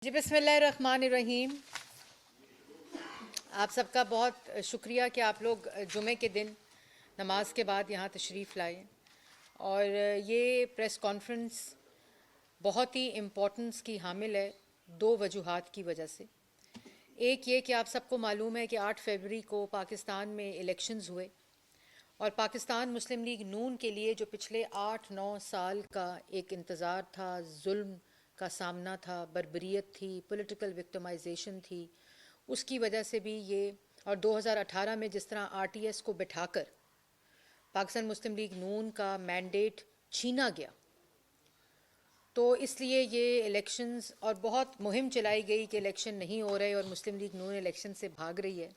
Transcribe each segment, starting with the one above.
جی بسم اللہ الرحمن الرحیم. آپ سب کا بہت شکریہ کہ آپ لوگ جمعے کے دن نماز کے بعد یہاں تشریف لائے. اور یہ پریس کانفرنس بہت ہی امپورٹنس کی حامل ہے دو وجوہات کی وجہ سے. ایک یہ کہ آپ سب کو معلوم ہے کہ 8 فروری کو پاکستان میں الیکشنز ہوئے اور پاکستان مسلم لیگ نون کے لیے جو پچھلے 8-9 سال کا ایک انتظار تھا، ظلم کا سامنا تھا، بربریت تھی، پولیٹیکل وکٹمائزیشن تھی، اس کی وجہ سے بھی یہ. اور 2018 میں جس طرح RTS کو بٹھا کر پاکستان مسلم لیگ نون کا مینڈیٹ چھینا گیا، تو اس لیے یہ الیکشنز اور بہت مہم چلائی گئی کہ الیکشن نہیں ہو رہے اور مسلم لیگ نون الیکشن سے بھاگ رہی ہے.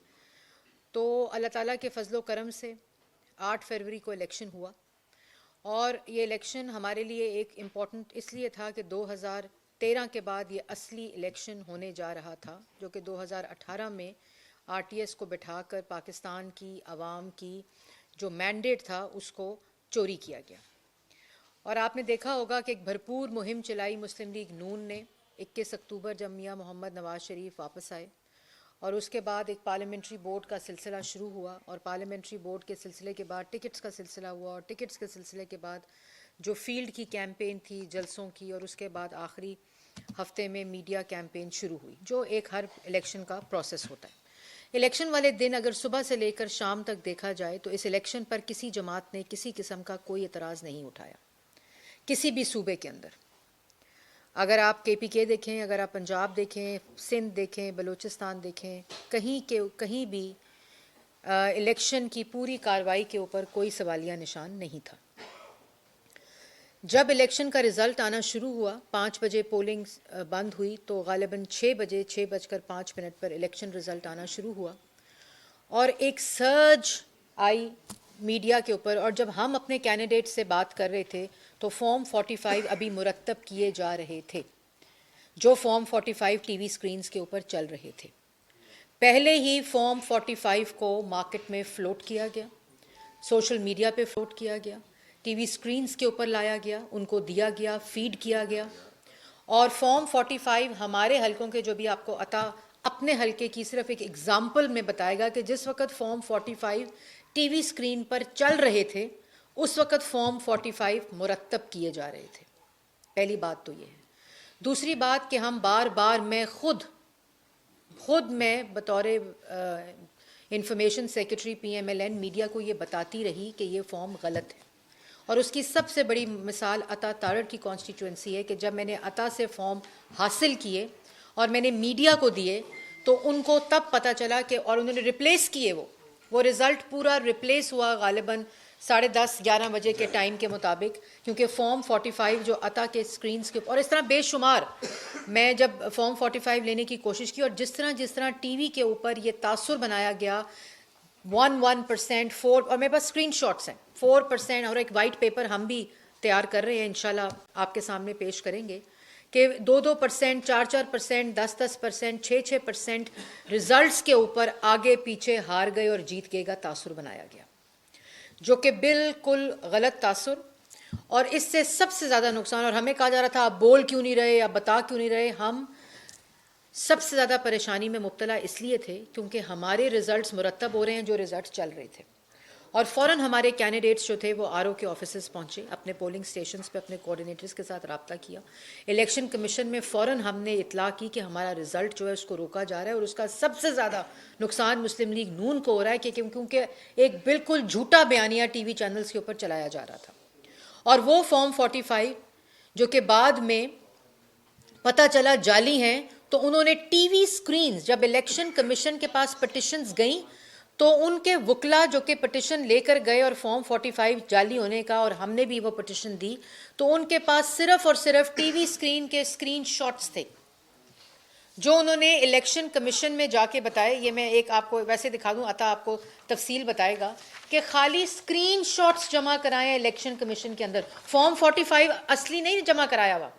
تو اللہ تعالیٰ کے فضل و کرم سے 8 فروری کو الیکشن ہوا. اور یہ الیکشن ہمارے لیے ایک امپورٹنٹ اس لیے تھا کہ 2013 کے بعد یہ اصلی الیکشن ہونے جا رہا تھا، جو کہ 2018 میں RTS کو بٹھا کر پاکستان کی عوام کی جو مینڈیٹ تھا اس کو چوری کیا گیا. اور آپ نے دیکھا ہوگا کہ ایک بھرپور مہم چلائی مسلم لیگ نون نے 21 اکتوبر جب میاں محمد نواز شریف واپس آئے، اور اس کے بعد ایک پارلیمنٹری بورڈ کا سلسلہ شروع ہوا، اور پارلیمنٹری بورڈ کے سلسلے کے بعد ٹکٹس کا سلسلہ ہوا، اور ٹکٹس کے سلسلے کے بعد جو فیلڈ کی کیمپین تھی جلسوں کی، اور اس کے بعد آخری ہفتے میں میڈیا کیمپین شروع ہوئی، جو ایک ہر الیکشن کا پروسیس ہوتا ہے. الیکشن والے دن اگر صبح سے لے کر شام تک دیکھا جائے تو اس الیکشن پر کسی جماعت نے کسی قسم کا کوئی اعتراض نہیں اٹھایا کسی بھی صوبے کے اندر. اگر آپ KPK دیکھیں، اگر آپ پنجاب دیکھیں، سندھ دیکھیں، بلوچستان دیکھیں، کہیں بھی الیکشن کی پوری کارروائی کے اوپر کوئی سوالیہ نشان نہیں تھا. جب الیکشن کا رزلٹ آنا شروع ہوا، 5 بجے پولنگ بند ہوئی، تو غالباً 6:05 پر الیکشن رزلٹ آنا شروع ہوا اور ایک سرج آئی میڈیا کے اوپر. اور جب ہم اپنے کینڈیڈیٹ سے بات کر رہے تھے تو فارم 45 ابھی مرتب کیے جا رہے تھے، جو فارم 45 ٹی وی سکرینز کے اوپر چل رہے تھے. پہلے ہی فارم 45 کو مارکیٹ میں فلوٹ کیا گیا، سوشل میڈیا پہ فلوٹ کیا گیا، ٹی وی سکرینز کے اوپر لایا گیا، ان کو دیا گیا، فیڈ کیا گیا. اور فارم 45 ہمارے حلقوں کے جو بھی آپ کو عطا اپنے حلقے کی صرف ایک ایگزامپل میں بتائے گا کہ جس وقت فارم 45 ٹی وی سکرین پر چل رہے تھے اس وقت فارم 45 مرتب کیے جا رہے تھے. پہلی بات تو یہ ہے. دوسری بات کہ ہم بار بار میں خود میں بطور انفارمیشن سیکرٹری PMLN میڈیا کو یہ بتاتی رہی کہ یہ فارم غلط ہے. اور اس کی سب سے بڑی مثال عطا تارڑ کی کانسٹیٹوئنسی ہے کہ جب میں نے عطا سے فارم حاصل کیے اور میں نے میڈیا کو دیے تو ان کو تب پتہ چلا کہ، اور انہوں نے ریپلیس کیے، وہ رزلٹ پورا ریپلیس ہوا غالباً 10:30-11 بجے کے ٹائم کے مطابق، کیونکہ فارم 45 جو عطا کے سکرینز کے، اور اس طرح بے شمار. میں جب فارم 45 لینے کی کوشش کی اور جس طرح ٹی وی کے اوپر یہ تاثر بنایا گیا 1% 4، اور میرے پاس اسکرین شاٹس ہیں 4%، اور ایک وائٹ پیپر ہم بھی تیار کر رہے ہیں، انشاءاللہ آپ کے سامنے پیش کریں گے کہ 2%، 4%، 10%، 6% رزلٹس کے اوپر آگے پیچھے ہار گئے اور جیت گئے کا تاثر بنایا گیا، جو کہ بالکل غلط تاثر. اور اس سے سب سے زیادہ نقصان، اور ہمیں کہا جا رہا تھا آپ بول کیوں نہیں رہے، آپ بتا کیوں نہیں رہے، ہم سب سے زیادہ پریشانی میں مبتلا اس لیے تھے کیونکہ ہمارے رزلٹس مرتب ہو رہے ہیں جو رزلٹس چل رہے تھے. اور فوراً ہمارے کینڈیڈیٹس جو تھے وہ RO کے آفیسز پہنچے، اپنے پولنگ سٹیشنز پہ اپنے کوآرڈینیٹرز کے ساتھ رابطہ کیا. الیکشن کمیشن میں فوراً ہم نے اطلاع کی کہ ہمارا رزلٹ جو ہے اس کو روکا جا رہا ہے، اور اس کا سب سے زیادہ نقصان مسلم لیگ نون کو ہو رہا ہے کیونکہ ایک بالکل جھوٹا بیانیہ ٹی وی چینلز کے اوپر چلایا جا رہا تھا. اور وہ فارم 45 جو کہ بعد میں پتہ چلا جعلی ہیں، تو انہوں نے ٹی وی سکرینز، جب الیکشن کمیشن کے پاس پٹیشنز گئیں تو ان کے وکلا جو کہ پٹیشن لے کر گئے اور فارم 45 جعلی ہونے کا، اور ہم نے بھی وہ پٹیشن دی، تو ان کے پاس صرف اور صرف ٹی وی سکرین کے سکرین شاٹس تھے جو انہوں نے الیکشن کمیشن میں جا کے بتائے. یہ میں ایک آپ کو ویسے دکھا دوں، عطا آپ کو تفصیل بتائے گا کہ خالی سکرین شاٹس جمع کرائے ہیں الیکشن کمیشن کے اندر، فارم 45 اصلی نہیں جمع کرایا ہوا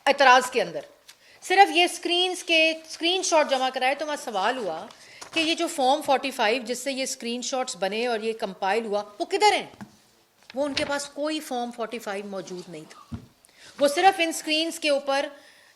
اعتراض کے اندر، صرف یہ سکرین شاٹ جمع کرائے. تو وہاں سوال ہوا کہ یہ جو فارم 45 جس سے یہ سکرین شاٹس بنے اور یہ کمپائل ہوا وہ کدھر ہیں؟ وہ ان کے پاس کوئی فارم 45 موجود نہیں تھا. وہ صرف ان سکرینز کے اوپر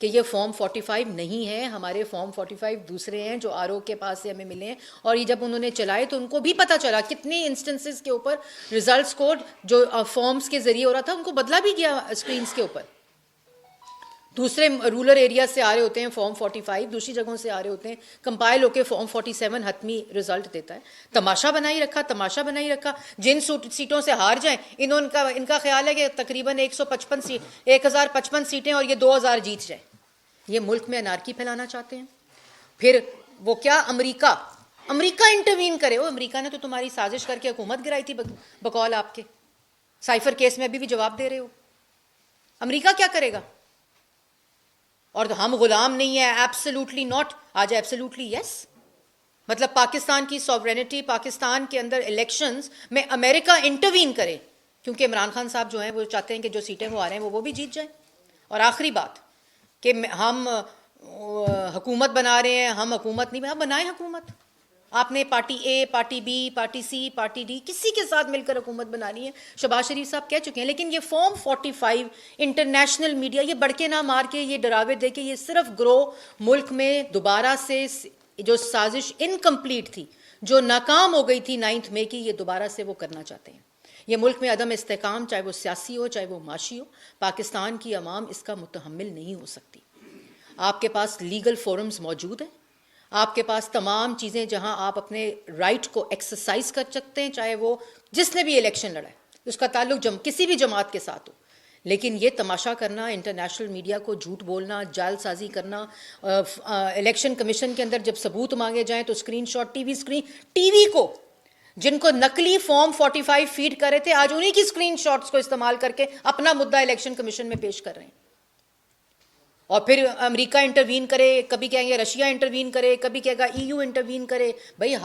کہ یہ فارم 45 نہیں ہے, ہمارے فارم 45 دوسرے ہیں جو آر او کے پاس سے ہمیں ملے ہیں. اور یہ جب انہوں نے چلائے تو ان کو بھی پتہ چلا کتنے انسٹنسز کے اوپر ریزلٹس کوڈ جو فارمز کے ذریعے ہو رہا تھا ان کو بدلا بھی گیا اسکرینز کے اوپر. دوسرے رولر ایریا سے آ رہے ہوتے ہیں فارم 45, دوسری جگہوں سے آ رہے ہوتے ہیں, کمپائل ہو کے فارم 47 حتمی رزلٹ دیتا ہے. تماشا بنائی رکھا. جن سیٹوں سے ہار جائیں ان کا خیال ہے کہ تقریباً 1055 سیٹیں اور یہ 2000 جیت جائیں. یہ ملک میں انارکی پھیلانا چاہتے ہیں. پھر وہ کیا, امریکہ انٹروین کرے. امریکہ نے تو تمہاری سازش کر کے حکومت گرائی تھی بقول آپ کے. سائفر کیس میں ابھی بھی جواب دے رہے ہو. امریکہ کیا کرے گا؟ اور ہم غلام نہیں ہیں, ایبسلیوٹلی ناٹ. آج ایبسلیوٹلی یس. مطلب پاکستان کی سوورینٹی, پاکستان کے اندر الیکشنز میں امریکہ انٹروین کرے, کیونکہ عمران خان صاحب جو ہیں وہ چاہتے ہیں کہ جو سیٹیں وہ آ رہے ہیں وہ بھی جیت جائیں. اور آخری بات کہ ہم حکومت بنا رہے ہیں, ہم حکومت نہیں بنائیں حکومت. آپ نے party A, party B, party C, party D, کسی کے ساتھ مل کر حکومت بنانی ہے. شہباز شریف صاحب کہہ چکے ہیں. لیکن یہ فارم 45 انٹرنیشنل میڈیا یہ بڑھ کے نہ مار کے, یہ ڈراوے دے کے, یہ صرف گرو ملک میں دوبارہ سے جو سازش انکمپلیٹ تھی, جو ناکام ہو گئی تھی 9 مئی کی, یہ دوبارہ سے وہ کرنا چاہتے ہیں. یہ ملک میں عدم استحکام, چاہے وہ سیاسی ہو چاہے وہ معاشی ہو, پاکستان کی عوام اس کا متحمل نہیں ہو سکتی. آپ کے پاس لیگل فورمز موجود ہیں, آپ کے پاس تمام چیزیں جہاں آپ اپنے رائٹ کو ایکسرسائز کر سکتے ہیں, چاہے وہ جس نے بھی الیکشن لڑا ہے اس کا تعلق کسی بھی جماعت کے ساتھ ہو. لیکن یہ تماشا کرنا, انٹرنیشنل میڈیا کو جھوٹ بولنا, جال سازی کرنا, الیکشن کمیشن کے اندر جب ثبوت مانگے جائیں تو اسکرین شاٹ, ٹی وی کو جن کو نقلی فارم 45 فیڈ کر رہے تھے آج انہی کی اسکرین شاٹس کو استعمال کر کے اپنا مدعا الیکشن کمیشن میں پیش کر رہے ہیں. اور پھر امریکہ انٹروین کرے, کبھی کہیں گے رشیا انٹروین کرے, کبھی کہے گا EU انٹروین کرے. بھائی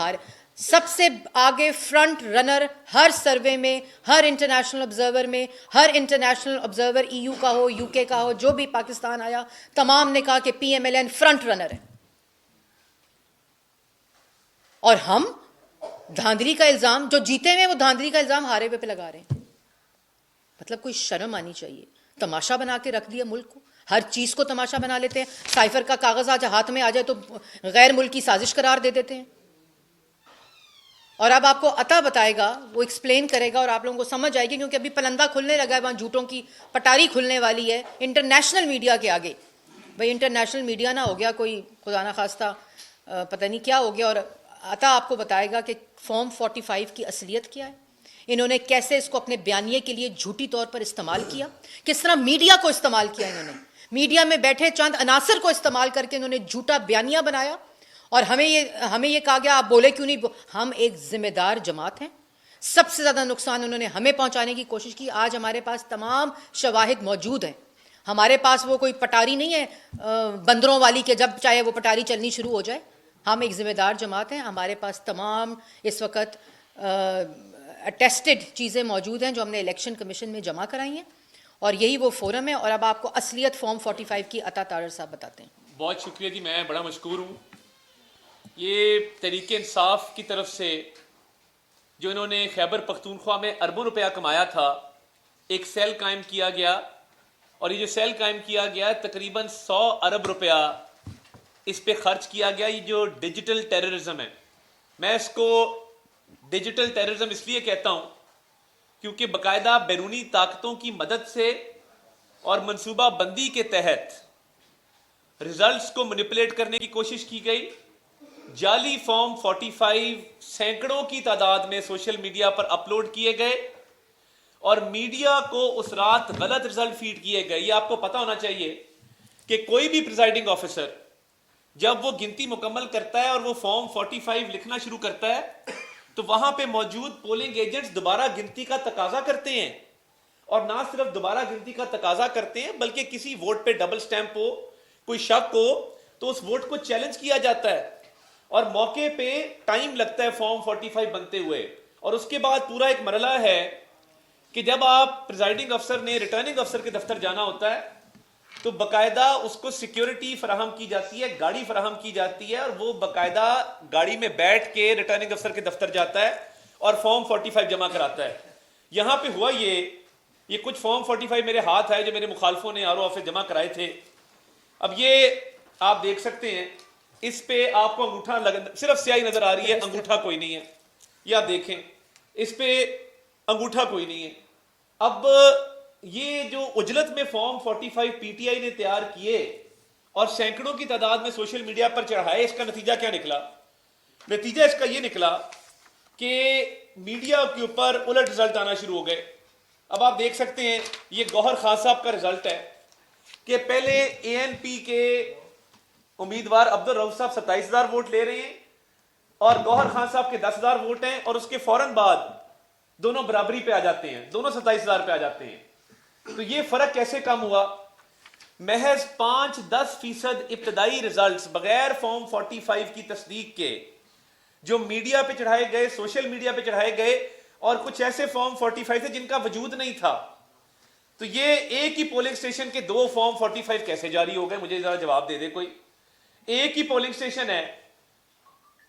سب سے آگے فرنٹ رنر ہر سروے میں, ہر انٹرنیشنل آبزرور میں, ہر انٹرنیشنل آبزرور EU کا ہو, UK کا ہو, جو بھی پاکستان آیا تمام نے کہا کہ PMLN فرنٹ رنر ہے. اور ہم دھاندلی کا الزام, جو جیتے ہوئے وہ دھاندلی کا الزام ہارے ہوئے پہ لگا رہے ہیں. مطلب کوئی شرم آنی چاہیے. تماشا بنا کے رکھ دیا ملک کو, ہر چیز کو تماشا بنا لیتے ہیں. سائفر کا کاغذ آج ہاتھ میں آ جائے تو غیر ملکی سازش قرار دے دیتے ہیں. اور اب آپ کو عطا بتائے گا, وہ ایکسپلین کرے گا اور آپ لوگوں کو سمجھ آئے گی, کیونکہ ابھی پلندہ کھلنے لگا ہے, وہاں جھوٹوں کی پٹاری کھلنے والی ہے انٹرنیشنل میڈیا کے آگے. بھائی انٹرنیشنل میڈیا نہ ہو گیا کوئی خدا نہ خواستہ پتہ نہیں کیا ہو گیا. اور عطا آپ کو بتائے گا کہ فارم 45 کی اصلیت کیا ہے, انہوں نے کیسے اس کو اپنے بیانیے کے لیے جھوٹی طور پر استعمال کیا, کس طرح میڈیا کو استعمال کیا انہوں نے, میڈیا میں بیٹھے چند عناصر کو استعمال کر کے انہوں نے جھوٹا بیانیہ بنایا. اور ہمیں یہ کہا گیا آپ بولے کیوں نہیں. ہم ایک ذمہ دار جماعت ہیں, سب سے زیادہ نقصان انہوں نے ہمیں پہنچانے کی کوشش کی. آج ہمارے پاس تمام شواہد موجود ہیں, ہمارے پاس وہ کوئی پٹاری نہیں ہے بندروں والی کہ جب چاہے وہ پٹاری چلنی شروع ہو جائے. ہم ایک ذمہ دار جماعت ہیں, ہمارے پاس تمام اس وقت اٹیسٹڈ چیزیں موجود ہیں جو ہم نے الیکشن کمیشن میں جمع کرائی ہیں, اور یہی وہ فورم ہے. اور اب آپ کو اصلیت فارم 45 کی عطا طاہر صاحب بتاتے ہیں. بہت شکریہ جی, میں بڑا مشکور ہوں. یہ تحریک انصاف کی طرف سے جو انہوں نے خیبر پختونخوا میں اربوں روپیہ کمایا تھا, ایک سیل قائم کیا گیا, اور یہ جو سیل قائم کیا گیا تقریباً 100 ارب روپیہ اس پہ خرچ کیا گیا. یہ جو ڈیجیٹل ٹیررزم ہے, میں اس کو ڈیجیٹل ٹیررزم اس لیے کہتا ہوں کیونکہ باقاعدہ بیرونی طاقتوں کی مدد سے اور منصوبہ بندی کے تحت ریزلٹس کو مینیپولیٹ کرنے کی کوشش کی گئی. جعلی فارم 45 سینکڑوں کی تعداد میں سوشل میڈیا پر اپلوڈ کیے گئے, اور میڈیا کو اس رات غلط رزلٹ فیڈ کیے گئے. یہ آپ کو پتا ہونا چاہیے کہ کوئی بھی پریزائڈنگ آفیسر جب وہ گنتی مکمل کرتا ہے اور وہ فارم 45 لکھنا شروع کرتا ہے تو وہاں پہ موجود پولنگ ایجنٹس دوبارہ گنتی کا تقاضا کرتے ہیں, اور نہ صرف دوبارہ گنتی کا تقاضا کرتے ہیں بلکہ کسی ووٹ پہ ڈبل سٹیمپ ہو, کوئی شک ہو تو اس ووٹ کو چیلنج کیا جاتا ہے, اور موقع پہ ٹائم لگتا ہے فارم 45 بنتے ہوئے. اور اس کے بعد پورا ایک مرحلہ ہے کہ جب آپ پریزائڈنگ افسر نے ریٹرننگ افسر کے دفتر جانا ہوتا ہے تو باقاعدہ اس کو سیکیورٹی فراہم کی جاتی ہے, گاڑی فراہم کی جاتی ہے, اور وہ باقاعدہ گاڑی میں بیٹھ کے ریٹرننگ افسر کے دفتر جاتا ہے اور فارم 45 جمع کراتا ہے. یہاں پہ ہوا یہ کچھ فارم 45 میرے ہاتھ آئے جو میرے مخالفوں نے RO آفس جمع کرائے تھے. اب یہ آپ دیکھ سکتے ہیں, اس پہ آپ کو انگوٹھا صرف سیاہی نظر آ رہی ہے, انگوٹھا کوئی نہیں ہے. یہ آپ دیکھیں, اس پہ انگوٹھا کوئی نہیں ہے. اب یہ جو اجلت میں فارم 45 پی ٹی آئی نے تیار کیے اور سینکڑوں کی تعداد میں سوشل میڈیا پر چڑھائے, اس کا نتیجہ کیا نکلا؟ نتیجہ اس کا یہ نکلا کہ میڈیا کے اوپر الٹ رزلٹ آنا شروع ہو گئے. اب آپ دیکھ سکتے ہیں یہ گوہر خان صاحب کا رزلٹ ہے کہ پہلے اے این پی کے امیدوار عبدالرؤف صاحب 27,000 ووٹ لے رہے ہیں اور گوہر خان صاحب کے 10,000 ووٹ ہیں, اور اس کے فوراً بعد دونوں برابری پہ آ جاتے ہیں, دونوں 27,000 پہ آ جاتے ہیں. تو یہ فرق کیسے کم ہوا؟ محض 5-10% ابتدائی رزلٹس بغیر فارم 45 کی تصدیق کے جو میڈیا پہ چڑھائے گئے, سوشل میڈیا پہ چڑھائے گئے, اور کچھ ایسے فارم 45 تھے جن کا وجود نہیں تھا. تو یہ ایک ہی پولنگ اسٹیشن کے 2 فارم 45 کیسے جاری ہو گئے؟ مجھے ذرا جواب دے دے کوئی. ایک ہی پولنگ اسٹیشن ہے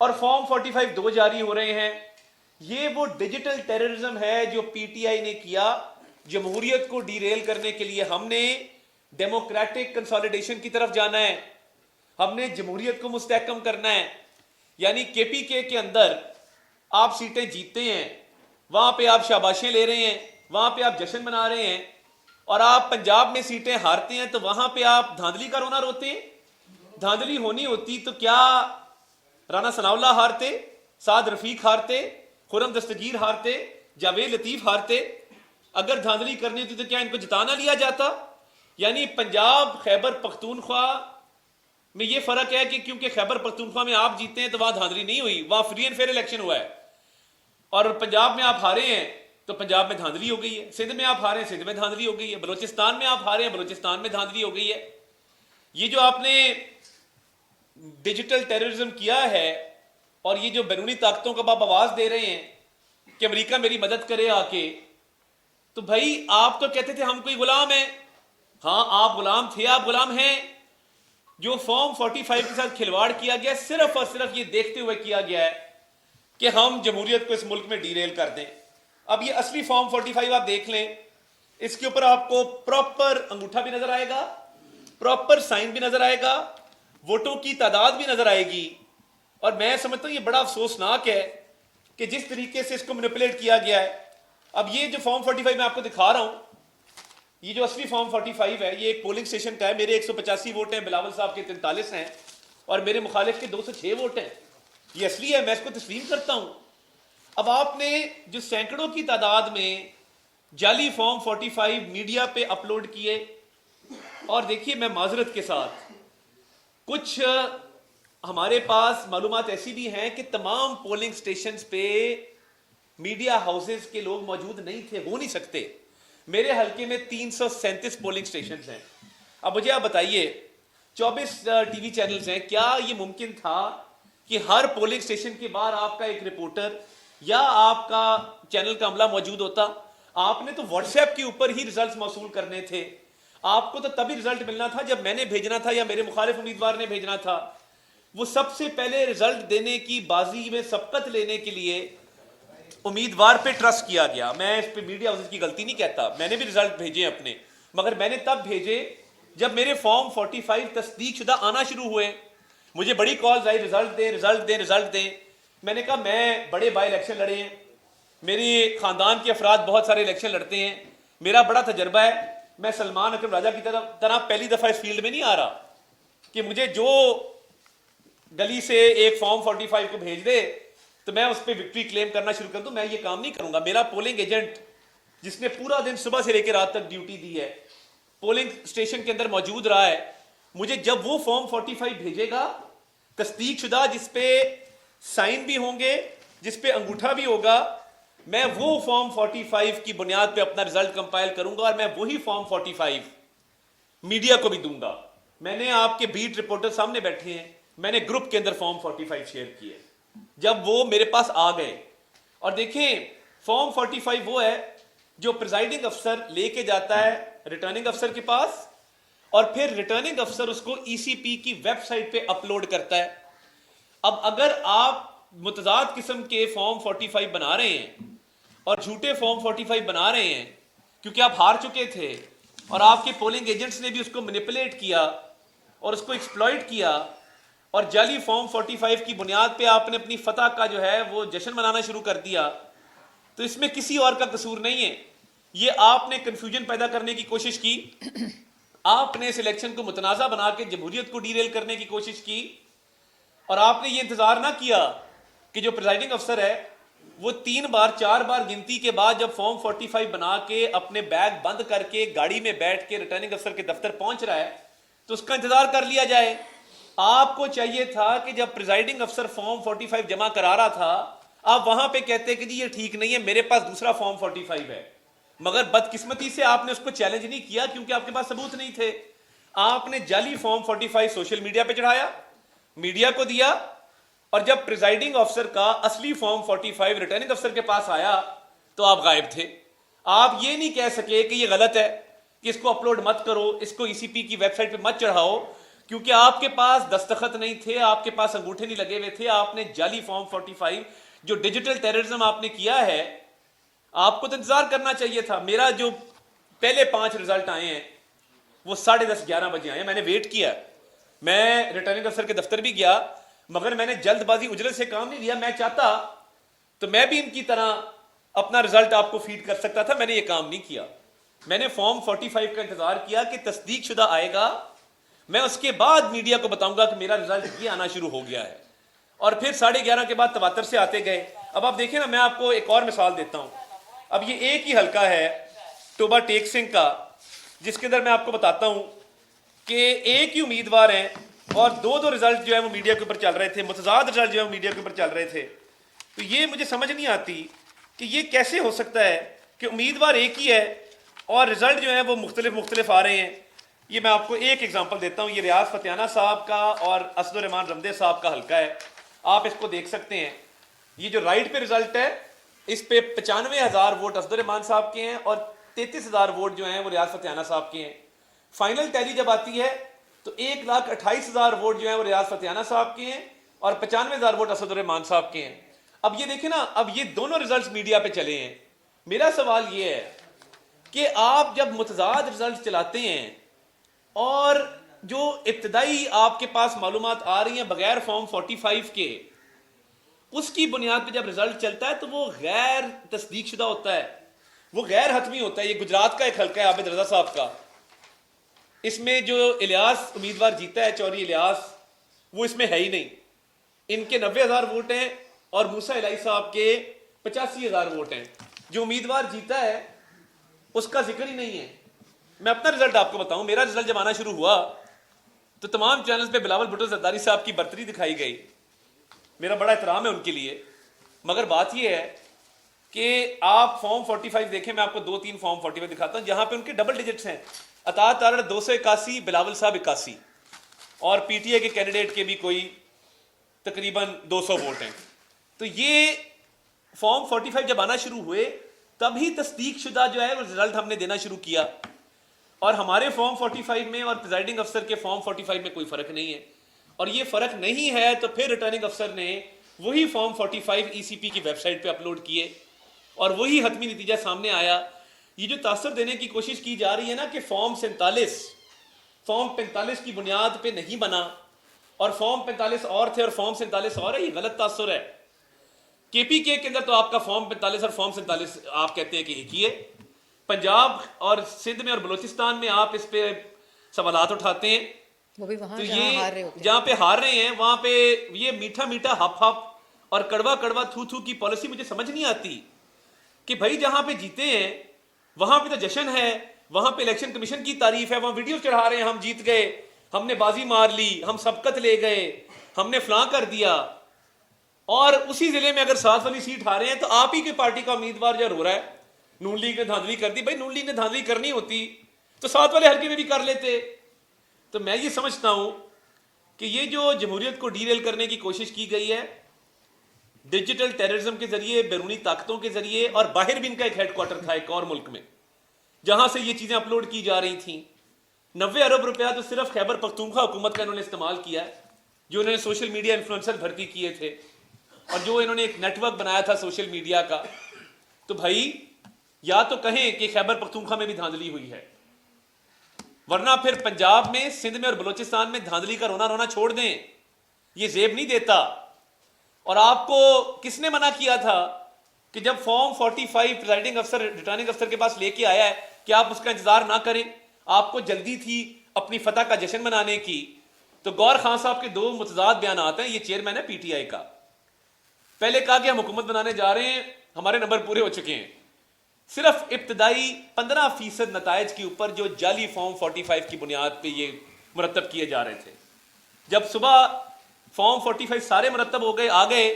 اور فارم 45 2 جاری ہو رہے ہیں. یہ وہ ڈیجیٹل ٹیررزم ہے جو پی ٹی آئی نے کیا. جمہوریت کو ڈیریل کرنے کے لیے ہم نے ڈیموکریٹک کنسالیڈیشن کی طرف جانا ہے, ہم نے جمہوریت کو مستحکم کرنا ہے. یعنی کے پی کے اندر آپ سیٹیں جیتتے ہیں, وہاں پہ آپ شاباشیں لے رہے ہیں, وہاں پہ آپ جشن منا رہے ہیں, اور آپ پنجاب میں سیٹیں ہارتے ہیں تو وہاں پہ آپ دھاندلی کا رونا روتے ہیں. دھاندلی ہونی ہوتی تو کیا رانا ثناء اللہ ہارتے, سعد رفیق ہارتے, خرم دستگیر ہارتے, جاوید لطیف ہارتے؟ اگر دھاندلی کرنی ہوتی تو کیا ان کو جتانا لیا جاتا؟ یعنی پنجاب خیبر پختونخوا میں یہ فرق ہے کہ کیونکہ خیبر پختونخوا میں آپ جیتے ہیں تو وہاں دھاندلی نہیں ہوئی, وہاں فری اینڈ فیئر الیکشن ہوا ہے. اور پنجاب میں آپ ہارے ہیں تو پنجاب میں دھاندلی ہو گئی ہے, سندھ میں آپ ہارے ہیں سندھ میں دھاندلی ہو گئی ہے, بلوچستان میں آپ ہارے ہیں بلوچستان میں دھاندلی ہو گئی ہے. یہ جو آپ نے ڈیجیٹل ٹیررزم کیا ہے اور یہ جو بیرونی طاقتوں کو آپ آواز دے رہے ہیں کہ امریکہ میری مدد کرے آ کے, تو بھائی آپ تو کہتے تھے ہم کوئی غلام ہیں. ہاں آپ غلام تھے, آپ غلام ہیں. جو فارم 45 کے ساتھ کھلواڑ کیا گیا صرف اور صرف یہ دیکھتے ہوئے کیا گیا ہے کہ ہم جمہوریت کو اس ملک میں ڈیریل کر دیں. اب یہ اصلی فارم 45 آپ دیکھ لیں, اس کے اوپر آپ کو پراپر انگوٹھا بھی نظر آئے گا, پراپر سائن بھی نظر آئے گا, ووٹوں کی تعداد بھی نظر آئے گی. اور میں سمجھتا ہوں یہ بڑا افسوسناک ہے کہ جس طریقے سے اس کو مینیپولیٹ کیا گیا ہے. اب یہ جو فارم 45 میں آپ کو دکھا رہا ہوں, یہ جو اصلی فارم 45 ہے یہ ایک پولنگ اسٹیشن کا ہے. میرے 185 ووٹ ہیں, بلاول صاحب کے 43 ہیں, اور میرے مخالف کے 206 ووٹ ہیں. یہ اصلی ہے, میں اس کو تسلیم کرتا ہوں. اب آپ نے جو سینکڑوں کی تعداد میں جعلی فارم 45 میڈیا پہ اپلوڈ کیے, اور دیکھیے میں معذرت کے ساتھ کچھ ہمارے پاس معلومات ایسی بھی ہیں کہ تمام پولنگ اسٹیشنز پہ میڈیا ہاؤسز کے لوگ موجود نہیں تھے, ہو نہیں سکتے. میرے حلقے میں 337 پولنگ اسٹیشنز ہیں. اب مجھے آپ بتائیے 24 ٹی وی چینلز ہیں, کیا یہ ممکن تھا کہ ہر پولنگ اسٹیشن کے باہر آپ کا ایک رپورٹر یا آپ کا چینل کا عملہ موجود ہوتا؟ آپ نے تو واٹس ایپ کے اوپر ہی ریزلٹس موصول کرنے تھے. آپ کو تو تبھی رزلٹ ملنا تھا جب میں نے بھیجنا تھا یا میرے مخالف امیدوار نے بھیجنا تھا. وہ سب سے پہلے رزلٹ دینے کی بازی میں سبقت لینے کے لیے امیدوار پہ ٹرسٹ کیا گیا. میں اس پہ میڈیا ہاؤسز کی غلطی نہیں کہتا, میں نے بھی رزلٹ بھیجے اپنے, مگر میں نے تب بھیجے جب میرے فارم 45 تصدیق شدہ آنا شروع ہوئے. مجھے بڑی کالز آئی, رزلٹ دیں رزلٹ دیں رزلٹ دیں. میں نے کہا میں بڑے بائی الیکشن لڑے ہیں, میری خاندان کے افراد بہت سارے الیکشن لڑتے ہیں, میرا بڑا تجربہ ہے, میں سلمان اکرم راجہ کی طرح پہلی دفعہ اس فیلڈ میں نہیں آ رہا کہ مجھے جو گلی سے ایک فارم 45 کو بھیج دے تو میں اس پہ وکٹری کلیم کرنا شروع کر دوں. میں یہ کام نہیں کروں گا. میرا پولنگ ایجنٹ جس نے پورا دن صبح سے لے کے رات تک ڈیوٹی دی ہے, پولنگ اسٹیشن کے اندر موجود رہا ہے, مجھے جب وہ فارم 45 بھیجے گا تصدیق شدہ جس پہ سائن بھی ہوں گے, جس پہ انگوٹھا بھی ہوگا, میں وہ فارم 45 کی بنیاد پہ اپنا رزلٹ کمپائل کروں گا, اور میں وہی فارم 45 میڈیا کو بھی دوں گا. میں نے آپ کے بیٹ رپورٹر سامنے بیٹھے ہیں, میں نے گروپ کے اندر فارم 45 شیئر کیے جب وہ میرے پاس آ گئے. اور دیکھیں فارم 45 وہ ہے جو پریزائڈنگ افسر لے کے جاتا ہے ریٹرننگ افسر کے پاس, اور پھر ریٹرننگ افسر اس کو ای سی پی کی ویب سائٹ پہ اپلوڈ کرتا ہے. اب اگر آپ متضاد قسم کے فارم 45 بنا رہے ہیں اور جھوٹے فارم 45 بنا رہے ہیں کیونکہ آپ ہار چکے تھے اور آپ کے پولنگ ایجنٹس نے بھی اس کو مینیپولیٹ کیا, اور اس کو ایکسپلائٹ کیا اور جعلی فارم 45 کی بنیاد پہ آپ نے اپنی فتح کا جو ہے وہ جشن منانا شروع کر دیا، تو اس میں کسی اور کا قصور نہیں ہے. یہ آپ نے کنفیوژن پیدا کرنے کی کوشش کی، آپ نے اس الیکشن کو متنازع بنا کے جمہوریت کو ڈیریل کرنے کی کوشش کی، اور آپ نے یہ انتظار نہ کیا کہ جو پریزائڈنگ افسر ہے وہ 3 بار 4 بار گنتی کے بعد جب فارم 45 بنا کے اپنے بیگ بند کر کے گاڑی میں بیٹھ کے ریٹرننگ افسر کے دفتر پہنچ رہا ہے تو اس کا انتظار کر لیا جائے. آپ کو چاہیے تھا کہ جب پریزائڈنگ افسر فارم 45 جمع کرا رہا تھا آپ وہاں پہ کہتے کہ جی یہ ٹھیک نہیں ہے، میرے پاس دوسرا فارم 45 ہے. مگر بدقسمتی سے آپ نے اس کو چیلنج نہیں کیا کیونکہ آپ کے پاس ثبوت نہیں تھے. آپ نے جعلی فارم 45 سوشل میڈیا پہ چڑھایا، میڈیا کو دیا، اور جب پریزائڈنگ افسر کا اصلی فارم 45 ریٹرننگ افسر کے پاس آیا تو آپ غائب تھے. آپ یہ نہیں کہہ سکے کہ یہ غلط ہے کہ اس کو اپلوڈ مت کرو، اس کو ای سی پی کی ویب سائٹ پہ مت چڑھاؤ، کیونکہ آپ کے پاس دستخط نہیں تھے، آپ کے پاس انگوٹھے نہیں لگے ہوئے تھے. آپ نے جعلی فارم 45 جو ڈیجیٹل ٹیررزم آپ نے کیا ہے، آپ کو تو انتظار کرنا چاہیے تھا. میرا جو پہلے 5 رزلٹ آئے ہیں وہ 10:30 11 بجے آئے ہیں. میں نے ویٹ کیا، میں ریٹرننگ افسر کے دفتر بھی گیا، مگر میں نے جلد بازی اجلت سے کام نہیں لیا. میں چاہتا تو میں بھی ان کی طرح اپنا رزلٹ آپ کو فیڈ کر سکتا تھا، میں نے یہ کام نہیں کیا. میں نے فارم 45 کا انتظار کیا کہ تصدیق شدہ آئے گا، میں اس کے بعد میڈیا کو بتاؤں گا کہ میرا رزلٹ یہ آنا شروع ہو گیا ہے. اور پھر 11:30 کے بعد تواتر سے آتے گئے. اب آپ دیکھیں نا، میں آپ کو ایک اور مثال دیتا ہوں. اب یہ ایک ہی حلقہ ہے ٹوبا ٹیک سنگھ کا، جس کے اندر میں آپ کو بتاتا ہوں کہ ایک ہی امیدوار ہیں اور 2 رزلٹ جو ہے وہ میڈیا کے اوپر چل رہے تھے، متضاد رزلٹ جو ہے وہ میڈیا کے اوپر چل رہے تھے. تو یہ مجھے سمجھ نہیں آتی کہ یہ کیسے ہو سکتا ہے کہ امیدوار ایک ہی ہے اور رزلٹ جو ہیں وہ مختلف آ رہے ہیں. یہ میں آپ کو ایک ایگزامپل دیتا ہوں. یہ ریاض فتیانہ صاحب کا اور اسد الرحمان رمدے صاحب کا حلقہ ہے، آپ اس کو دیکھ سکتے ہیں. یہ جو رائٹ پہ رزلٹ ہے اس پہ 95,000 ووٹ اسد الرحمان صاحب کے ہیں اور 33,000 ووٹ جو ہیں وہ ریاض فتیانہ صاحب کے ہیں. فائنل ٹیلی جب آتی ہے تو 1,28,000 ووٹ جو ہیں وہ ریاض فتیانہ صاحب کے ہیں اور 95,000 ووٹ اسد الرحمان صاحب کے ہیں. اب یہ دیکھیں نا، اب یہ دونوں رزلٹس میڈیا پہ چلے ہیں. میرا سوال یہ ہے کہ آپ جب متضاد رزلٹ چلاتے ہیں اور جو ابتدائی آپ کے پاس معلومات آ رہی ہیں بغیر فارم 45 کے، اس کی بنیاد پہ جب رزلٹ چلتا ہے تو وہ غیر تصدیق شدہ ہوتا ہے، وہ غیر حتمی ہوتا ہے. یہ گجرات کا ایک حلقہ ہے عابد رضا صاحب کا، اس میں جو الیاس امیدوار جیتا ہے، چوری الیاس، وہ اس میں ہے ہی نہیں. ان کے 90,000 ووٹ ہیں اور موسیٰ الہی صاحب کے 85,000 ووٹ ہیں. جو امیدوار جیتا ہے اس کا ذکر ہی نہیں ہے. میں اپنا رزلٹ آپ کو بتاؤں، میرا رزلٹ جب آنا شروع ہوا تو تمام چینلز پہ بلاول بھٹو زرداری صاحب کی برتری دکھائی گئی. میرا بڑا احترام ہے ان کے لیے، مگر بات یہ ہے کہ آپ فارم 45 دیکھیں. میں آپ کو 2-3 فارم 45 دکھاتا ہوں جہاں پہ ان کے ڈبل ڈیجٹس ہیں. اطاعت تارڑ 281، بلاول صاحب 81، اور پی ٹی اے کے کینڈیڈیٹ کے بھی کوئی تقریباً 200 ووٹ ہیں. تو یہ فارم 45 جب آنا شروع ہوئے تبھی تصدیق شدہ جو ہے وہ رزلٹ ہم نے دینا شروع کیا، اور ہمارے فارم 45 میں اور پریزائڈنگ افسر کے فارم 45 میں کوئی فرق نہیں ہے. اور یہ فرق نہیں ہے تو پھر ریٹرننگ افسر نے وہی فارم 45 ای سی پی کی ویب سائٹ پہ اپلوڈ کیے اور وہی حتمی نتیجہ سامنے آیا. یہ جو تاثر دینے کی کوشش کی جا رہی ہے نا کہ فارم 45 کی بنیاد پہ نہیں بنا اور فارم 45 اور تھے اور فارم 47 اور ہے، یہ غلط تاثر ہے. کے پی کے اندر تو آپ کا فارم 45 اور فارم 47 آپ کہتے ہیں کہ ایک ہی ہے. پنجاب اور سندھ میں اور بلوچستان میں آپ اس پہ سوالات اٹھاتے ہیں، وہ بھی وہاں تو جہاں ہار رہے ہوتے ہیں. جہاں پہ ہار رہے ہیں وہاں پہ یہ میٹھا میٹھا ہپ ہپ اور کڑوا کڑوا تھو تھو کی پالیسی مجھے سمجھ نہیں آتی کہ بھائی جہاں پہ جیتے ہیں وہاں پہ تو جشن ہے، وہاں پہ الیکشن کمیشن کی تعریف ہے، وہاں ویڈیو چڑھا رہے ہیں ہم جیت گئے، ہم نے بازی مار لی، ہم سبقت لے گئے، ہم نے فلاں کر دیا. اور اسی ضلع میں اگر 7 والی سیٹ ہارے ہیں تو آپ ہی کی پارٹی کا امیدوار جو رو رہا ہے نون لیگ نے دھاندلی کر دی. بھائی نون لیگ نے دھاندلی کرنی ہوتی تو 7 والے حلقے میں بھی کر لیتے. تو میں یہ سمجھتا ہوں کہ یہ جو جمہوریت کو ڈیریل کرنے کی کوشش کی گئی ہے ڈیجیٹل ٹیررزم کے ذریعے، بیرونی طاقتوں کے ذریعے، اور باہر بھی ان کا ایک ہیڈ کوارٹر تھا ایک اور ملک میں جہاں سے یہ چیزیں اپلوڈ کی جا رہی تھیں. 90 ارب روپیہ تو صرف خیبر پختونخوا حکومت کا انہوں نے استعمال کیا ہے، جو انہوں نے سوشل میڈیا انفلوئنسر بھرتی کیے تھے اور جو انہوں نے ایک نیٹ ورک بنایا تھا سوشل میڈیا کا. تو بھائی یا تو کہیں کہ خیبر پختونخوا میں بھی دھاندلی ہوئی ہے ورنہ پھر پنجاب میں، سندھ میں اور بلوچستان میں دھاندلی کا رونا رونا چھوڑ دیں، یہ زیب نہیں دیتا. اور آپ کو کس نے منع کیا تھا کہ جب فارم 45 پریزائڈنگ افسر ریٹرننگ افسر کے پاس لے کے آیا ہے کہ آپ اس کا انتظار نہ کریں؟ آپ کو جلدی تھی اپنی فتح کا جشن منانے کی. تو گور خان صاحب کے دو متضاد بیانات ہیں. یہ چیئرمین ہے پی ٹی آئی کا. پہلے کہا کہ ہم حکومت بنانے جا رہے ہیں، ہمارے نمبر پورے ہو چکے ہیں. صرف ابتدائی 15% نتائج کے اوپر جو جعلی فارم 45 کی بنیاد پہ یہ مرتب کیے جا رہے تھے، جب صبح فارم 45 سارے مرتب ہو گئے، آ گئے،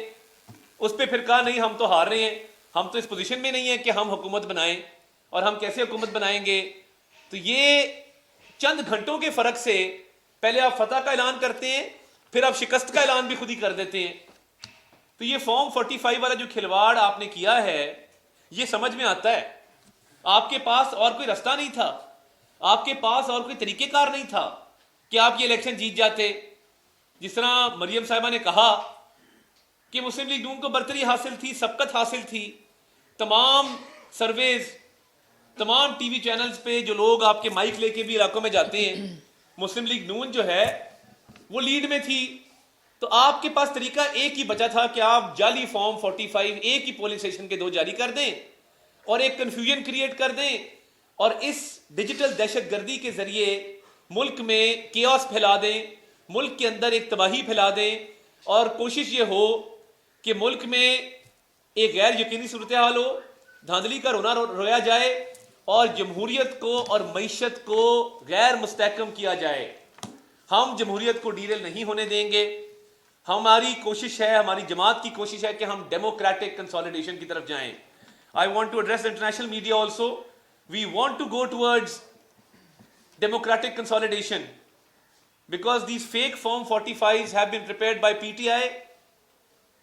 اس پہ پھر کہا نہیں ہم تو ہار رہے ہیں، ہم تو اس پوزیشن میں نہیں ہیں کہ ہم حکومت بنائیں، اور ہم کیسے حکومت بنائیں گے. تو یہ چند گھنٹوں کے فرق سے پہلے آپ فتح کا اعلان کرتے ہیں، پھر آپ شکست کا اعلان بھی خود ہی کر دیتے ہیں. تو یہ فارم 45 والا جو کھلواڑ آپ نے کیا ہے، یہ سمجھ میں آتا ہے. آپ کے پاس اور کوئی رستہ نہیں تھا، آپ کے پاس اور کوئی طریقہ کار نہیں تھا کہ آپ یہ الیکشن جیت جاتے. جس طرح مریم صاحبہ نے کہا کہ مسلم لیگ نون کو برتری حاصل تھی، سبقت حاصل تھی. تمام سرویز، تمام ٹی وی چینلز پہ جو لوگ آپ کے مائک لے کے بھی علاقوں میں جاتے ہیں، مسلم لیگ نون جو ہے وہ لیڈ میں تھی. تو آپ کے پاس طریقہ ایک ہی بچا تھا کہ آپ جعلی فارم 45 ایک ہی پولنگ اسٹیشن کے 2 جاری کر دیں اور ایک کنفیوژن کریٹ کر دیں، اور اس ڈیجیٹل دہشت گردی کے ذریعے ملک میں کیوس پھیلا دیں، ملک کے اندر ایک تباہی پھیلا دیں، اور کوشش یہ ہو کہ ملک میں ایک غیر یقینی صورتحال ہو، دھاندلی کا رونا رویا جائے، اور جمہوریت کو اور معیشت کو غیر مستحکم کیا جائے. ہم جمہوریت کو ڈیریل نہیں ہونے دیں گے. ہماری کوشش ہے، ہماری جماعت کی کوشش ہے کہ ہم ڈیموکریٹک کنسالیڈیشن کی طرف جائیں. I want to address the international media also. We want to go towards democratic consolidation because these fake Form 45s have been prepared by PTI.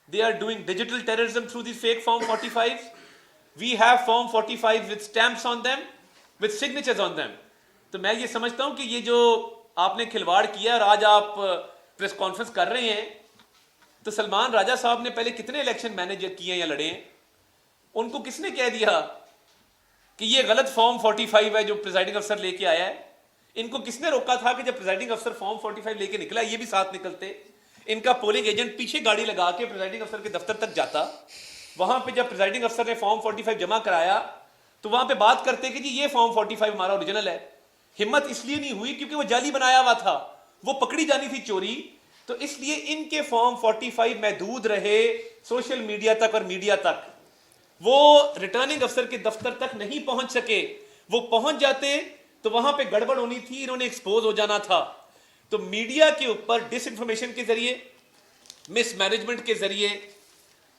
They are doing digital terrorism through these fake Form 45s. We have Form 45s with stamps on them, with signatures on them. تو میں یہ سمجھتا ہوں کہ یہ جو آپ نے کھلواڑ کیا اور آج آپ پریس کانفرنس کر رہے ہیں، تو سلمان راجہ صاحب نے پہلے کتنے الیکشن مینیج کیے ہیں یا لڑے ہیں؟ ان کو کس نے کہہ دیا کہ یہ غلط فارم 45 ہے جو پریزائڈنگ افسر لے کے آیا ہے؟ ان کو کس نے روکا تھا کہ جب پریزائڈنگ افسر فارم 45 لے کے نکلا یہ بھی ساتھ نکلتے؟ ان کا پولنگ ایجنٹ پیچھے گاڑی لگا کے پریزائڈنگ افسر کے دفتر تک جاتا. وہاں پہ جب پریزائڈنگ افسر نے فارم 45 جمع کرایا تو وہاں پہ بات کرتے کہ جی یہ فارم 45 ہمارا اوریجنل ہے. ہمت اس لیے نہیں ہوئی کیونکہ وہ جعلی بنایا ہوا تھا، وہ پکڑی جانی تھی چوری. تو اس لیے ان کے فارم 45 محدود رہے سوشل میڈیا تک اور میڈیا تک. وہ ریٹرننگ افسر کے دفتر تک نہیں پہنچ سکے. وہ پہنچ جاتے تو وہاں پہ گڑبڑ ہونی تھی، انہوں نے ایکسپوز ہو جانا تھا. تو میڈیا کے اوپر ڈس انفارمیشن کے ذریعے، مس مینجمنٹ کے ذریعے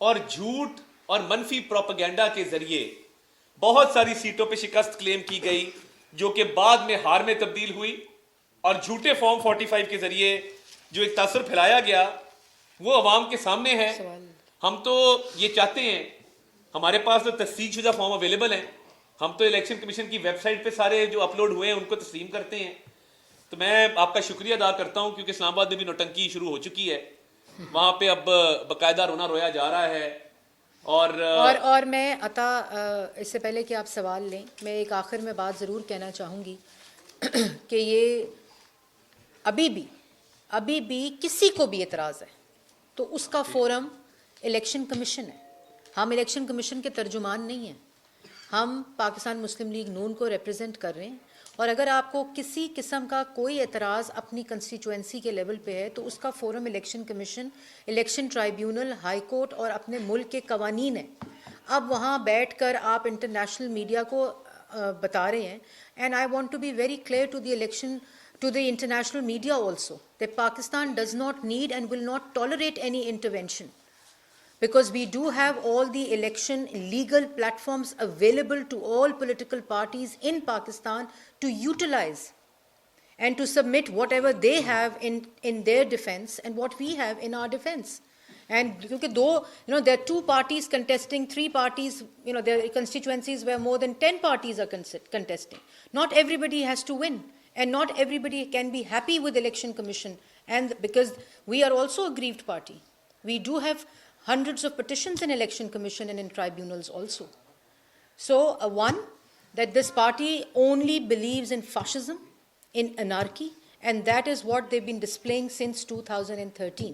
اور جھوٹ اور منفی پروپیگنڈا کے ذریعے بہت ساری سیٹوں پہ شکست کلیم کی گئی جو کہ بعد میں ہار میں تبدیل ہوئی. اور جھوٹے فارم 45 کے ذریعے جو ایک تاثر پھیلایا گیا وہ عوام کے سامنے ہے. ہم تو یہ چاہتے ہیں، ہمارے پاس تو تصدیق شدہ فارم اویلیبل ہیں، ہم تو الیکشن کمیشن کی ویب سائٹ پہ سارے جو اپلوڈ ہوئے ہیں ان کو تسلیم کرتے ہیں. تو میں آپ کا شکریہ ادا کرتا ہوں کیونکہ اسلام آباد میں بھی نوٹنکی شروع ہو چکی ہے، وہاں پہ اب باقاعدہ رونا رویا جا رہا ہے. اور میں عطا، اس سے پہلے کہ آپ سوال لیں، میں ایک آخر میں بات ضرور کہنا چاہوں گی کہ یہ ابھی بھی کسی کو بھی اعتراض ہے تو اس کا فورم الیکشن کمیشن ہے. ہم الیکشن کمیشن کے ترجمان نہیں ہیں، ہم پاکستان مسلم لیگ نون کو ریپرزینٹ کر رہے ہیں. اور اگر آپ کو کسی قسم کا کوئی اعتراض اپنی کنسٹیچوئنسی کے لیول پہ ہے تو اس کا forum election commission, election tribunal, high court اور اپنے ملک کے قوانین ہیں. اب وہاں بیٹھ کر آپ انٹرنیشنل میڈیا کو بتا رہے ہیں، and I want to be very clear to the international media also, that Pakistan does not need and will not tolerate any intervention, because we do have all the election legal platforms available to all political parties in Pakistan to utilize and to submit whatever they have in their defense and what we have in our defense. And because though there are 2 parties contesting, 3 parties, their constituencies where more than 10 parties are contesting, not everybody has to win. And not everybody can be happy with election commission, and because we are also a aggrieved party, we do have hundreds of petitions in election commission and in tribunals also. So one, that this party only believes in fascism, in anarchy, and that is what they've been displaying since 2013.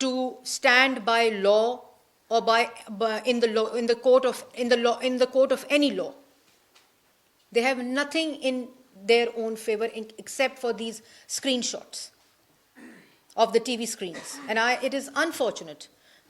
to stand by law or in the court of any law. They have nothing in their own favor except for these screenshots of the TV screens, and it is unfortunate.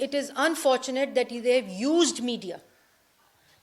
it is unfortunate that they have used media,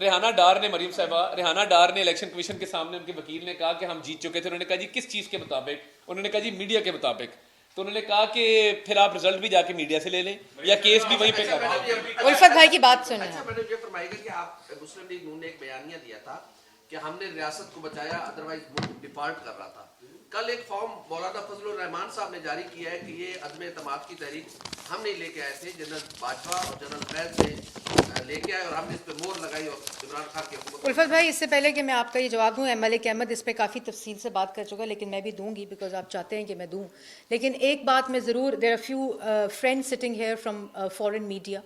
Rehana Dar نے مریم صاحبہ ریحانہ ڈار نے election commission کے سامنے ان کے وکیل نے کہا کہ ہم جیت چکے تھے. انہوں نے کہا جی کس چیز کے مطابق؟ انہوں نے کہا جی میڈیا کے مطابق. تو انہوں نے کہا کہ پھر آپ رزلٹ بھی جا کے میڈیا سے لے لیں یا کیس بھی وہیں پہ کر لیں. الفت بھائی کی بات سنیں. اچھا میڈم یہ فرمائے گا کہ آپ مسلم لیگ نون نے ایک بیانیہ دیا تھا کہ ہم نے ریاست کو بچایا ادروائز ملک ڈیفالٹ کر رہا تھا. کل ایک فارم مولانا فضل الرحمان صاحب نے جاری کیا ہے کہ یہ عدم اعتماد کی تحریک ہم نہیں لے کے آئے تھے, جنرل باجوہ اور جنرل فیض نے لے کے آئے اور ہم نے اس پہ مہر لگائی اور عمران خان کی حکومت. الفت بھائی اس سے پہلے کہ میں آپ کا یہ جواب دوں, ملک احمد اس پہ کافی تفصیل سے بات کر چکا, لیکن میں بھی دوں گی بیکاز آپ چاہتے ہیں کہ میں دوں. لیکن ایک بات میں ضرور, there are few friends sitting here from foreign media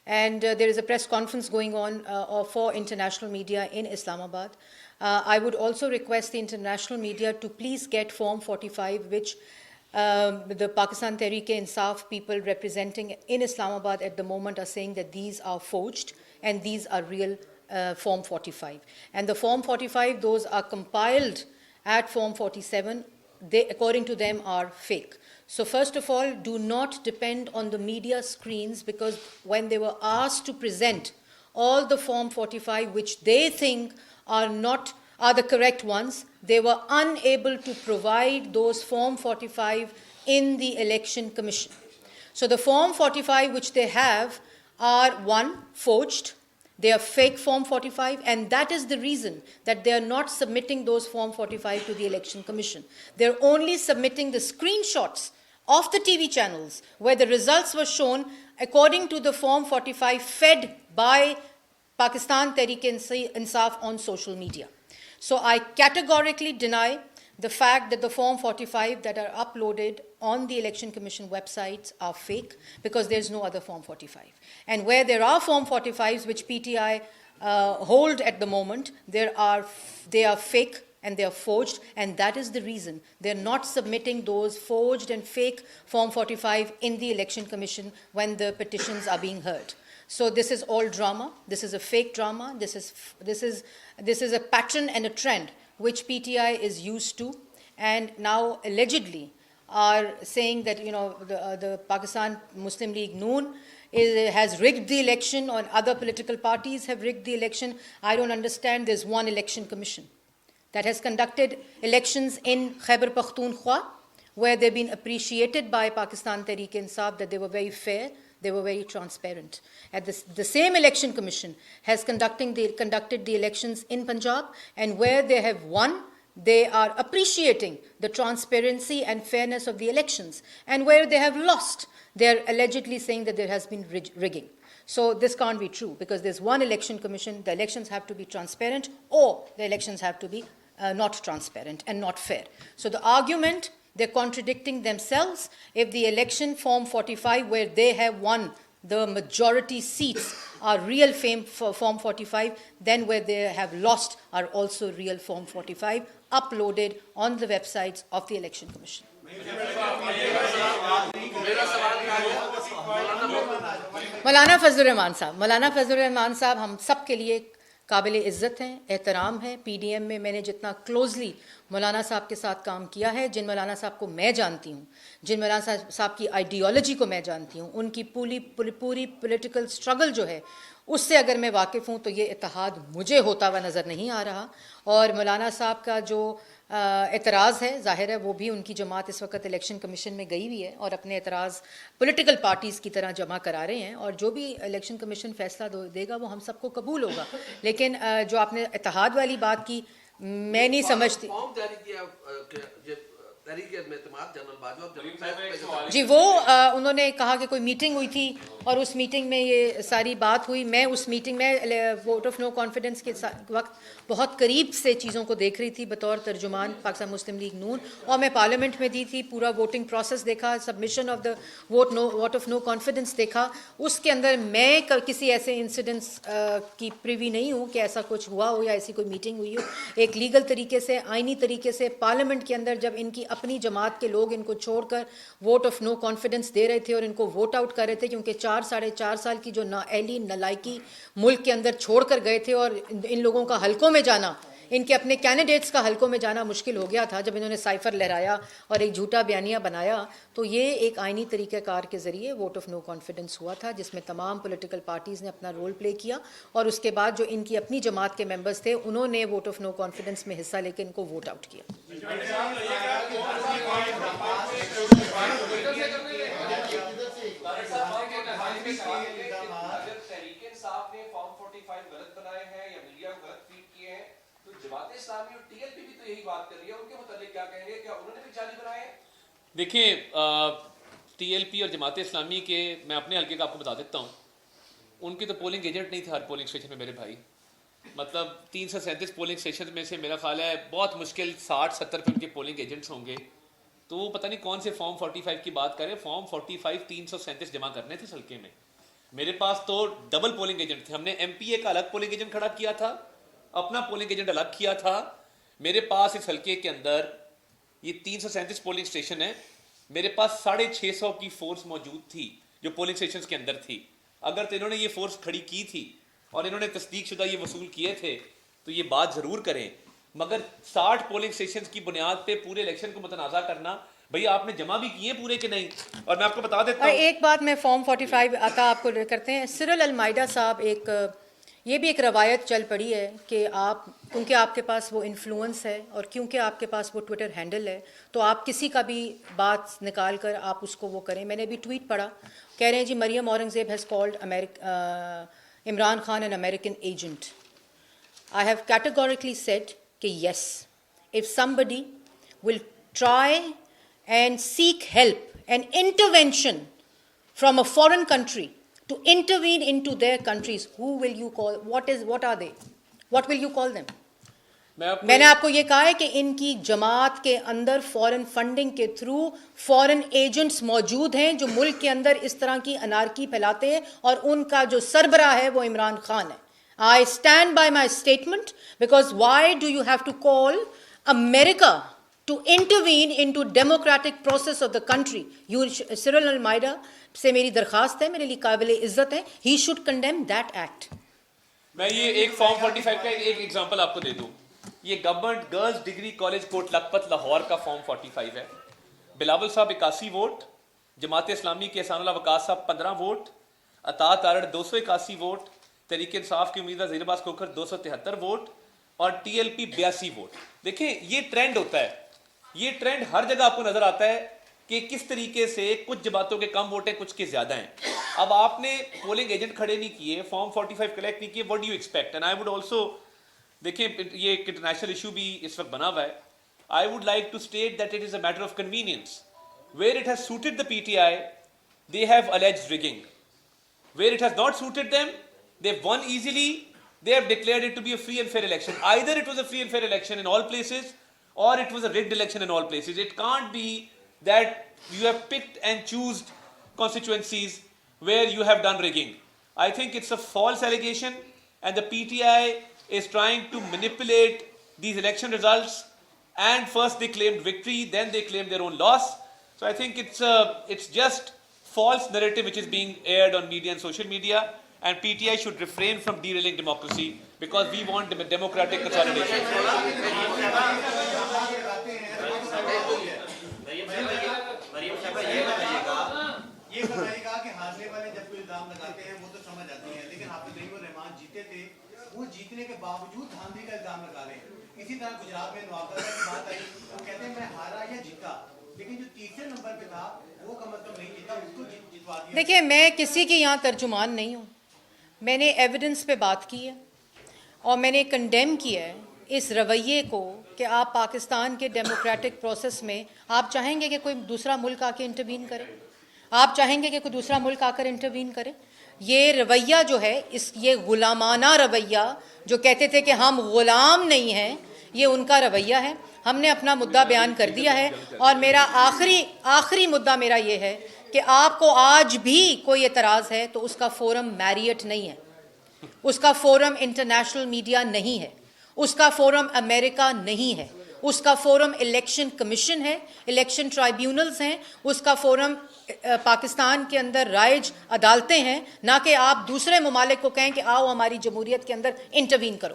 and there is a press conference going on for international media in Islamabad. I would also request the international media to please get Form 45, which the Pakistan Tehreek-e-Insaf people representing in Islamabad at the moment are saying that these are forged and these are real Form 45. And the Form 45, those are compiled at Form 47, they, according to them, are fake. So first of all, do not depend on the media screens, because when they were asked to present all the Form 45 which they think are the correct ones, they were unable to provide those Form 45 in the Election Commission. So the Form 45 which they have are, one, forged. They are fake Form 45, and that is the reason that they are not submitting those Form 45 to the Election Commission. They're only submitting the screenshots of the TV channels where the results were shown according to the Form 45 fed by Pakistan Tehreek-e-Insaf on social media. So I categorically deny the fact that the Form 45 that are uploaded on the Election Commission websites are fake, because there's no other Form 45. And where there are Form 45s which PTI hold at the moment, they are fake and they are forged, and that is the reason they're not submitting those forged and fake Form 45 in the Election Commission when the petitions are being heard. So this is all drama. This is a fake drama. This is a pattern and a trend which PTI is used to, and now allegedly are saying that, you know, the Pakistan Muslim League Noon has rigged the election, or other political parties have rigged the election. I don't understand. There's one election commission that has conducted elections in Khyber Pakhtunkhwa, where they've been appreciated by Pakistan Tehreek-e-Insaf that they were very fair, they were very transparent. At the same election commission has conducted the elections in Punjab, and where they have won, they are appreciating the transparency and fairness of the elections. And where they have lost, they are allegedly saying that there has been rigging. So this can't be true, because there's one election commission. The elections have to be transparent, or the elections have to be not transparent and not fair. So the argument, they're contradicting themselves. If the election Form 45, where they have won the majority seats, are real Form 45, then where they have lost are also real Form 45, uploaded on the websites of the Election Commission. مولانا فضل الرحمان صاحب ہم سب کے لیے قابل عزت ہیں, احترام ہے. P D M میں میں نے جتنا کلوزلی مولانا صاحب کے ساتھ کام کیا ہے, جن مولانا صاحب کو میں جانتی ہوں, جن مولانا صاحب کی آئیڈیالوجی کو میں جانتی ہوں, ان کی پوری پولیٹیکل سٹرگل جو ہے اس سے اگر میں واقف ہوں, تو یہ اتحاد مجھے ہوتا ہوا نظر نہیں آ رہا. اور مولانا صاحب کا جو اعتراض ہے, ظاہر ہے وہ بھی ان کی جماعت اس وقت الیکشن کمیشن میں گئی ہوئی ہے اور اپنے اعتراض پولیٹیکل پارٹیز کی طرح جمع کرا رہے ہیں, اور جو بھی الیکشن کمیشن فیصلہ دے گا وہ ہم سب کو قبول ہوگا. لیکن جو آپ نے اتحاد والی بات کی, میں نہیں سمجھتی. جی وہ انہوں نے کہا کہ کوئی میٹنگ ہوئی تھی اور اس میٹنگ میں یہ ساری بات ہوئی. میں اس میٹنگ میں ووٹ آف نو کانفیڈنس کے وقت بہت قریب سے چیزوں کو دیکھ رہی تھی بطور ترجمان پاکستان مسلم لیگ نون, اور میں پارلیمنٹ میں دی تھی, پورا ووٹنگ پروسیس دیکھا, submission of the vote of no confidence دیکھا. اس کے اندر میں کسی ایسے انسیڈنٹس کی پریوی نہیں ہوں کہ ایسا کچھ ہوا ہو یا ایسی کوئی میٹنگ ہوئی ہو. ایک لیگل طریقے سے, آئینی طریقے سے پارلیمنٹ کے اندر جب ان کی اپنی جماعت کے لوگ ان کو چھوڑ کر ووٹ آف نو کانفیڈنس دے رہے تھے اور ان کو ووٹ آؤٹ کر رہے تھے, کیونکہ 4.5 سال کی جو نااہلی نالائکی ملک کے اندر چھوڑ کر گئے تھے, اور ان لوگوں کا حلقوں میں جانا ان کے اپنے کینڈیڈیٹس کا حلقوں میں جانا مشکل ہو گیا تھا جب انہوں نے سائفر لہرایا اور ایک جھوٹا بیانیہ بنایا. تو یہ ایک آئینی طریقہ کار کے ذریعے ووٹ آف نو کانفیڈنس ہوا تھا جس میں تمام پولیٹیکل پارٹیز نے اپنا رول پلے کیا, اور اس کے بعد جو ان کی اپنی جماعت کے ممبرز تھے انہوں نے ووٹ آف نو کانفیڈنس میں حصہ لے کے ان کو ووٹ آؤٹ کیا. صاحب نے فارم 45 غلط بنائے ہیں یا میڈیا کو غلط فیڈ کیے ہیں, تو جماعت اسلامی اور ٹی ایل پی بھی تو یہی بات کر رہی ہے, ان کے متعلق کیا کہیں گے, کیا انہوں نے بھی جعلی بنائے ہیں؟ دیکھیں ٹی ایل پی اور جماعت اسلامی کے میں اپنے حلقے کا آپ کو بتا دیتا ہوں, ان کی تو پولنگ ایجنٹ نہیں تھے ہر پولنگ اسٹیشن میں میرے بھائی. مطلب 337 پولنگ اسٹیشن میں سے میرا خیال ہے بہت مشکل 60-70 پہ ان کے پولنگ ایجنٹس ہوں گے. تو وہ پتہ نہیں کون سے فارم 45 کی بات کریں. فارم 45 337 جمع کرنے تھے اس حلقے میں. میرے پاس تو ڈبل پولنگ ایجنٹ تھے. ہم نے ایم پی اے کا الگ پولنگ ایجنٹ کھڑا کیا تھا, اپنا پولنگ ایجنٹ الگ کیا تھا. میرے پاس اس حلقے کے اندر یہ 337 پولنگ اسٹیشن ہے, میرے پاس 650 کی فورس موجود تھی جو پولنگ اسٹیشنز کے اندر تھی. اگر تو انہوں نے یہ فورس کھڑی کی تھی اور انہوں نے تصدیق شدہ یہ وصول کیے تھے تو یہ بات ضرور کریں. مگر 60 پولنگ اسٹیشنز کی بنیاد پہ پورے الیکشن کو متنازع کرنا, بھئی آپ نے جمع بھی کیے پورے کہ نہیں. اور میں آپ کو بتا دیتا ہوں ایک بات میں فارم 45 آتا آپ کو کرتے ہیں. سرل المائدہ صاحب یہ بھی ایک روایت چل پڑی ہے کہ آپ کیونکہ آپ کے پاس وہ انفلوئنس ہے اور کیونکہ آپ کے پاس وہ ٹویٹر ہینڈل ہے تو آپ کسی کا بھی بات نکال کر آپ اس کو وہ کریں. میں نے بھی ٹویٹ پڑھا, کہہ رہے ہیں جی Maryam Aurangzeb has called Imran Khan an American agent. I have categorically said کہ yes, if somebody will try and seek help and intervention from a foreign country to intervene into their countries, who will you call? What are they? What will you call them? میں نے آپ کو یہ کہا ہے کہ ان کی جماعت کے اندر فورن فنڈنگ کے تھرو فورن ایجنٹس موجود ہیں جو ملک کے اندر اس طرح کی انارکی پھیلاتے ہیں, اور ان کا جو سربراہ ہے وہ عمران خان ہے. I stand by my statement because why do you have to call America to intervene into democratic process of the country? Cyril Almeida سے میری درخواست ہے, میرے لیے قابل عزت ہے, he should condemn that act. میں یہ ایک فارم 45 کا ایک ایگزامپل آپ کو دے دوں. یہ government girls degree college Kot Lakhpat Lahore کا فارم 45 ہے. بلاول صاحب 81 ووٹ, جماعت اسلامی کے احسان اللہ وقاص صاحب 15 ووٹ, عطا تارڑ 281 ووٹ, تحریک انصاف کی امیدوار زیر عباس کھوکھر 273 ووٹ اور ٹی ایل پی 82 ووٹ. دیکھیں یہ ٹرینڈ ہوتا ہے, یہ ٹرینڈ ہر جگہ آپ کو نظر آتا ہے کہ کس طریقے سے کچھ جماعتوں کے کم ووٹ ہیں, کچھ کے زیادہ ہیں. اب آپ نے پولنگ ایجنٹ کھڑے نہیں کیے, فارم 45 کلیکٹ نہیں کیے, what do you expect? And I would also, دیکھیں یہ ایک انٹرنیشنل ایشو بھی اس وقت بنا ہوا ہے. I would like to state that it is a matter of convenience. Where it has suited the PTI, they have alleged rigging. Where it has not suited them, they've won easily. They have declared it to be a free and fair election. Either it was a free and fair election in all places, or it was a rigged election in all places. It can't be that you have picked and chosen constituencies where you have done rigging. I think it's a false allegation, and the PTI is trying to manipulate these election results. And first they claimed victory, then they claimed their own loss. So I think it's just false narrative which is being aired on media and social media. And PTI should refrain from derailing democracy because we want democratic consolidation. یہ بتائیے گا کہ ہارنے والے جب کوئی الزام لگاتے ہیں وہ تو سمجھ آتی ہیں, لیکن حافظ نعیم الرحمان جیتے تھے, وہ جیتنے کے باوجود دھاندلی کا الزام لگا رہے ہیں. اسی طرح گجرات میں نواب کی بات آئی, وہ کہتے ہیں میں ہارا یا جیتا, لیکن جو تیسرے نمبر پہ تھا وہ کم از کم نہیں جیتا, اس کو جتوا دیا. دیکھیں میں کسی کی یہاں ترجمان نہیں ہوں, میں نے ایویڈنس پہ بات کی ہے اور میں نے کنڈیم کیا ہے اس رویے کو کہ آپ پاکستان کے ڈیموکریٹک پروسیس میں آپ چاہیں گے کہ کوئی دوسرا ملک آ کے انٹروین کرے, آپ چاہیں گے کہ کوئی دوسرا ملک آ کر انٹروین کرے. یہ رویہ جو ہے یہ غلامانہ رویہ جو کہتے تھے کہ ہم غلام نہیں ہیں, یہ ان کا رویہ ہے. ہم نے اپنا مدعا بیان کر دیا ہے اور میرا آخری مدعا میرا یہ ہے کہ آپ کو آج بھی کوئی اعتراض ہے تو اس کا فورم میریٹ نہیں ہے, اس کا فورم انٹرنیشنل میڈیا نہیں ہے, اس کا فورم امریکہ نہیں ہے, اس کا فورم الیکشن کمیشن ہے, الیکشن ٹرائیبیونلز ہیں, اس کا فورم پاکستان کے اندر رائج عدالتیں ہیں, نہ کہ آپ دوسرے ممالک کو کہیں کہ آؤ ہماری جمہوریت کے اندر انٹروین کرو.